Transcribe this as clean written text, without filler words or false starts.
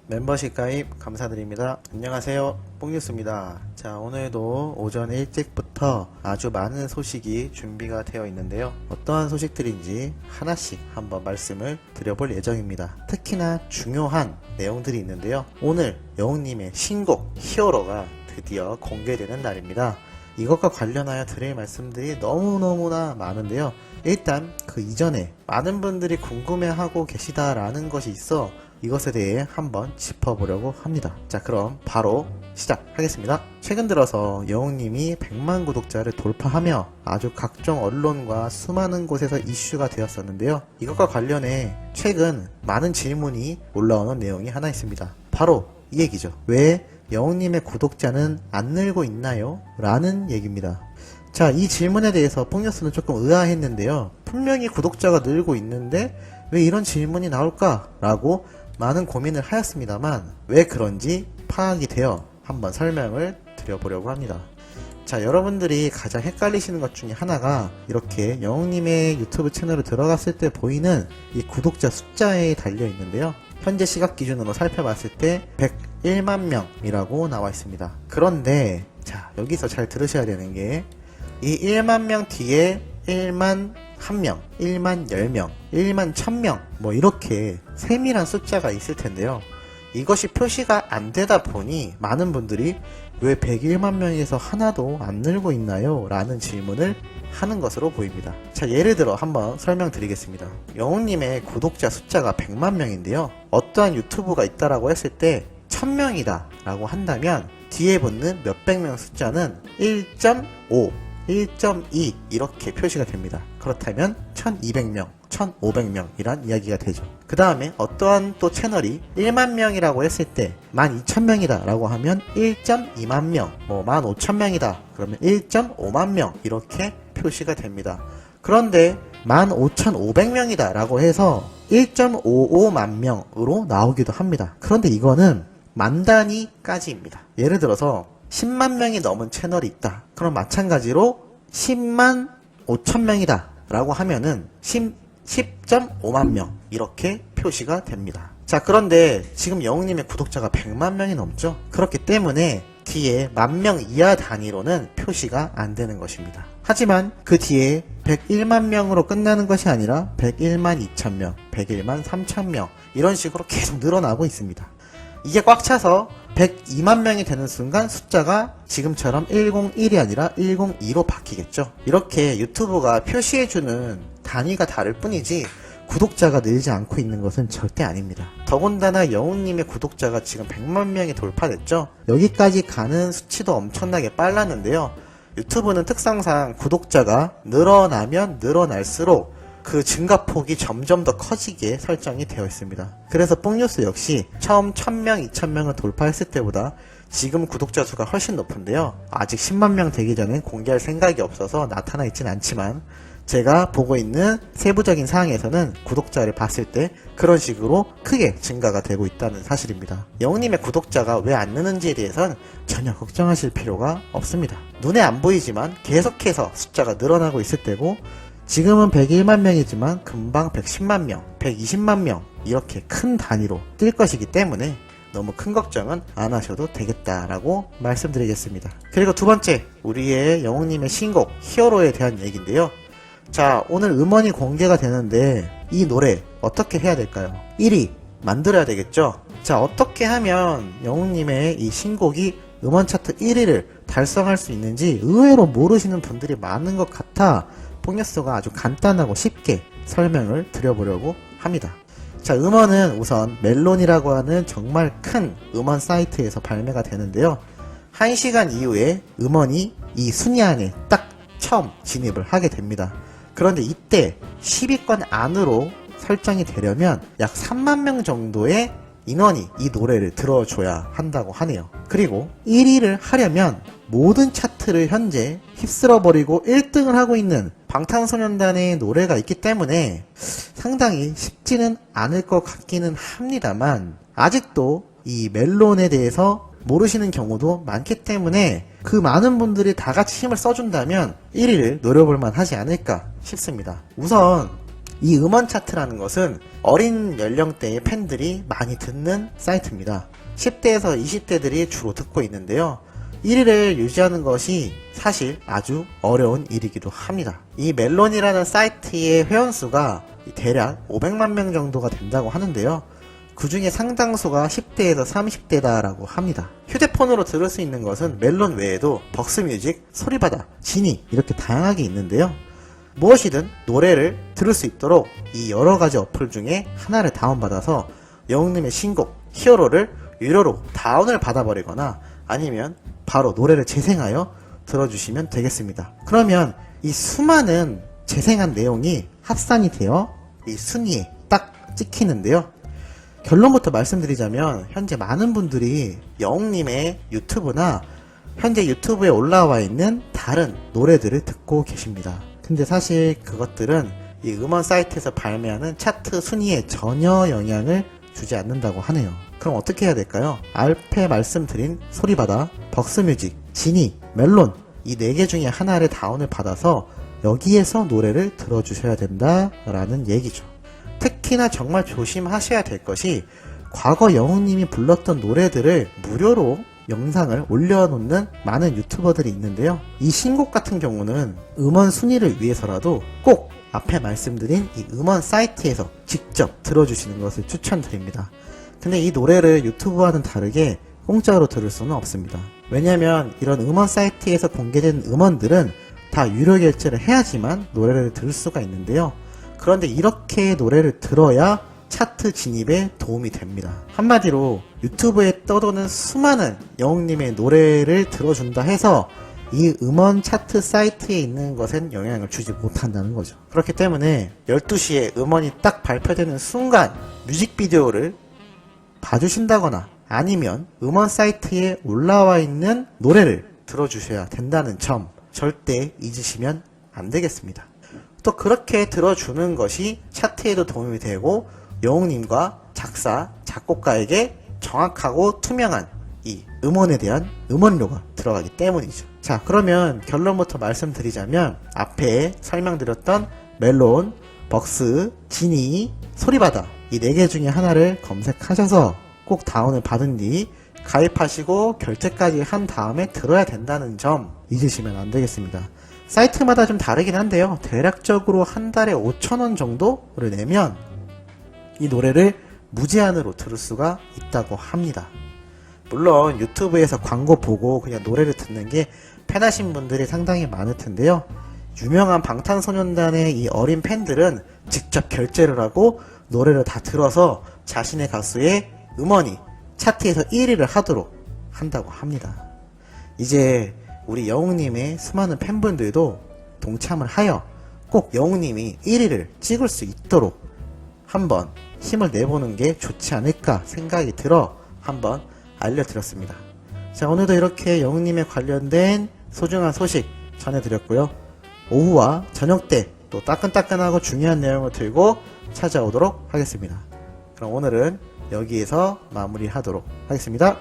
멤버십 가입 감사드립니다. 안녕하세요, 뽕뉴스입니다. 자, 오늘도 오전 일찍부터 아주 많은 소식이 준비가 되어 있는데요. 어떠한 소식들인지 하나씩 한번 말씀을 드려볼 예정입니다. 특히나 중요한 내용들이 있는데요. 오늘 영웅님의 신곡 히어로가 드디어 공개되는 날입니다. 이것과 관련하여 드릴 말씀들이 너무너무나 많은데요. 일단 그 이전에 많은 분들이 궁금해하고 계시다라는 것이 있어 이것에 대해 한번 짚어보려고 합니다. 자, 그럼 바로 시작하겠습니다. 최근 들어서 영웅님이 100만 구독자를 돌파하며 아주 각종 언론과 수많은 곳에서 이슈가 되었었는데요. 이것과 관련해 최근 많은 질문이 올라오는 내용이 하나 있습니다. 바로 이 얘기죠. 왜 영웅님의 구독자는 안 늘고 있나요? 라는 얘기입니다. 자, 이 질문에 대해서 뽕뉴스는 조금 의아했는데요. 분명히 구독자가 늘고 있는데 왜 이런 질문이 나올까? 라고 많은 고민을 하였습니다만 왜 그런지 파악이 되어 한번 설명을 드려보려고 합니다. 자, 여러분들이 가장 헷갈리시는 것 중에 하나가 이렇게 영웅님의 유튜브 채널을 들어갔을 때 보이는 이 구독자 숫자에 달려 있는데요. 현재 시각 기준으로 살펴봤을 때 101만 명이라고 나와 있습니다. 그런데 자, 여기서 잘 들으셔야 되는 게 이 1만 명 뒤에 1만 1명, 1만 10명, 1만 1000명 뭐 이렇게 세밀한 숫자가 있을 텐데요. 이것이 표시가 안 되다 보니 많은 분들이 왜 101만 명에서 하나도 안 늘고 있나요? 라는 질문을 하는 것으로 보입니다. 자, 예를 들어 한번 설명드리겠습니다. 영웅님의 구독자 숫자가 100만 명인데요. 어떠한 유튜브가 있다라고 했을 때 1000명이다 라고 한다면 뒤에 붙는 몇백 명 숫자는 1.5 1.2 이렇게 표시가 됩니다. 그렇다면 1200명, 1500명 이란 이야기가 되죠. 그 다음에 어떠한 또 채널이 1만 명이라고 했을 때 12,000명이다 라고 하면 1.2만 명, 뭐 15,000명이다 그러면 1.5만 명 이렇게 표시가 됩니다. 그런데 15,500명이다 라고 해서 1.55만 명으로 나오기도 합니다. 그런데 이거는 만 단위까지입니다. 예를 들어서 10만 명이 넘은 채널이 있다. 그럼 마찬가지로 10만 5천 명이다 라고 하면은 10.5만 명 이렇게 표시가 됩니다. 자, 그런데 지금 영웅님의 구독자가 100만 명이 넘죠. 그렇기 때문에 뒤에 10,000명 이하 단위로는 표시가 안 되는 것입니다. 하지만 그 뒤에 101만 명으로 끝나는 것이 아니라 101만 2천명, 101만 3천명 이런 식으로 계속 늘어나고 있습니다. 이게 꽉 차서 102만 명이 되는 순간 숫자가 지금처럼 101이 아니라 102로 바뀌겠죠. 이렇게 유튜브가 표시해주는 단위가 다를 뿐이지 구독자가 늘지 않고 있는 것은 절대 아닙니다. 더군다나 영웅님의 구독자가 지금 100만 명이 돌파됐죠. 여기까지 가는 수치도 엄청나게 빨랐는데요. 유튜브는 특성상 구독자가 늘어나면 늘어날수록 그 증가폭이 점점 더 커지게 설정이 되어 있습니다. 그래서 뽕뉴스 역시 처음 1000명, 2000명을 돌파했을 때보다 지금 구독자 수가 훨씬 높은데요. 아직 10만 명 되기 전엔 공개할 생각이 없어서 나타나 있진 않지만 제가 보고 있는 세부적인 사항에서는 구독자를 봤을 때 그런 식으로 크게 증가가 되고 있다는 사실입니다. 영웅님의 구독자가 왜 안 느는지에 대해서는 전혀 걱정하실 필요가 없습니다. 눈에 안 보이지만 계속해서 숫자가 늘어나고 있을 때고 지금은 101만 명이지만 금방 110만 명, 120만 명 이렇게 큰 단위로 뛸 것이기 때문에 너무 큰 걱정은 안 하셔도 되겠다라고 말씀드리겠습니다. 그리고 두 번째, 우리의 영웅님의 신곡 히어로에 대한 얘기인데요. 자, 오늘 음원이 공개가 되는데 이 노래 어떻게 해야 될까요? 1위 만들어야 되겠죠? 자, 어떻게 하면 영웅님의 이 신곡이 음원 차트 1위를 달성할 수 있는지 의외로 모르시는 분들이 많은 것 같아 뽕뉴스가 아주 간단하고 쉽게 설명을 드려보려고 합니다. 자, 음원은 우선 멜론이라고 하는 정말 큰 음원 사이트에서 발매가 되는데요. 1시간 이후에 음원이 이 순위 안에 딱 처음 진입을 하게 됩니다. 그런데 이때 10위권 안으로 설정이 되려면 약 3만 명 정도의 인원이 이 노래를 들어줘야 한다고 하네요. 그리고 1위를 하려면 모든 차트를 현재 휩쓸어버리고 1등을 하고 있는 방탄소년단의 노래가 있기 때문에 상당히 쉽지는 않을 것 같기는 합니다만 아직도 이 멜론에 대해서 모르시는 경우도 많기 때문에 그 많은 분들이 다 같이 힘을 써준다면 1위를 노려볼 만하지 않을까 싶습니다. 우선 이 음원 차트라는 것은 어린 연령대의 팬들이 많이 듣는 사이트입니다. 10대에서 20대들이 주로 듣고 있는데요. 1위를 유지하는 것이 사실 아주 어려운 일이기도 합니다. 이 멜론이라는 사이트의 회원수가 대략 500만 명 정도가 된다고 하는데요. 그 중에 상당수가 10대에서 30대다라고 합니다. 휴대폰으로 들을 수 있는 것은 멜론 외에도 벅스뮤직, 소리바다, 지니 이렇게 다양하게 있는데요. 무엇이든 노래를 들을 수 있도록 이 여러가지 어플 중에 하나를 다운받아서 영웅님의 신곡 히어로를 유료로 다운을 받아버리거나 아니면 바로 노래를 재생하여 들어주시면 되겠습니다. 그러면 이 수많은 재생한 내용이 합산이 되어 이 순위에 딱 찍히는데요. 결론부터 말씀드리자면 현재 많은 분들이 영웅님의 유튜브나 현재 유튜브에 올라와 있는 다른 노래들을 듣고 계십니다. 근데 사실 그것들은 이 음원 사이트에서 발매하는 차트 순위에 전혀 영향을 주지 않는다고 하네요. 그럼 어떻게 해야 될까요? 앞에 말씀드린 소리바다, 벅스뮤직, 지니, 멜론 이 4개 중에 하나를 다운을 받아서 여기에서 노래를 들어주셔야 된다라는 얘기죠. 특히나 정말 조심하셔야 될 것이 과거 영웅님이 불렀던 노래들을 무료로 영상을 올려놓는 많은 유튜버들이 있는데요. 이 신곡 같은 경우는 음원 순위를 위해서라도 꼭 앞에 말씀드린 이 음원 사이트에서 직접 들어주시는 것을 추천드립니다. 근데 이 노래를 유튜브와는 다르게 공짜로 들을 수는 없습니다. 왜냐면 이런 음원 사이트에서 공개된 음원들은 다 유료 결제를 해야지만 노래를 들을 수가 있는데요. 그런데 이렇게 노래를 들어야 차트 진입에 도움이 됩니다. 한마디로 유튜브에 떠도는 수많은 영웅님의 노래를 들어준다 해서 이 음원 차트 사이트에 있는 것엔 영향을 주지 못한다는 거죠. 그렇기 때문에 12시에 음원이 딱 발표되는 순간 뮤직비디오를 봐주신다거나 아니면 음원 사이트에 올라와 있는 노래를 들어주셔야 된다는 점 절대 잊으시면 안 되겠습니다. 또 그렇게 들어주는 것이 차트에도 도움이 되고 영웅님과 작사, 작곡가에게 정확하고 투명한 이 음원에 대한 음원료가 들어가기 때문이죠. 자, 그러면 결론부터 말씀드리자면 앞에 설명드렸던 멜론, 벅스, 지니, 소리바다 이 4개 중에 하나를 검색하셔서 꼭 다운을 받은 뒤 가입하시고 결제까지 한 다음에 들어야 된다는 점 잊으시면 안 되겠습니다. 사이트마다 좀 다르긴 한데요. 대략적으로 한 달에 5,000원 정도를 내면 이 노래를 무제한으로 들을 수가 있다고 합니다. 물론 유튜브에서 광고 보고 그냥 노래를 듣는 게 편하신 분들이 상당히 많을 텐데요. 유명한 방탄소년단의 이 어린 팬들은 직접 결제를 하고 노래를 다 들어서 자신의 가수의 음원이 차트에서 1위를 하도록 한다고 합니다. 이제 우리 영웅님의 수많은 팬분들도 동참을 하여 꼭 영웅님이 1위를 찍을 수 있도록 한번 힘을 내보는 게 좋지 않을까 생각이 들어 한번 알려드렸습니다. 자, 오늘도 이렇게 영웅님에 관련된 소중한 소식 전해드렸고요. 오후와 저녁 때 또 따끈따끈하고 중요한 내용을 들고 찾아오도록 하겠습니다. 그럼 오늘은 여기에서 마무리하도록 하겠습니다.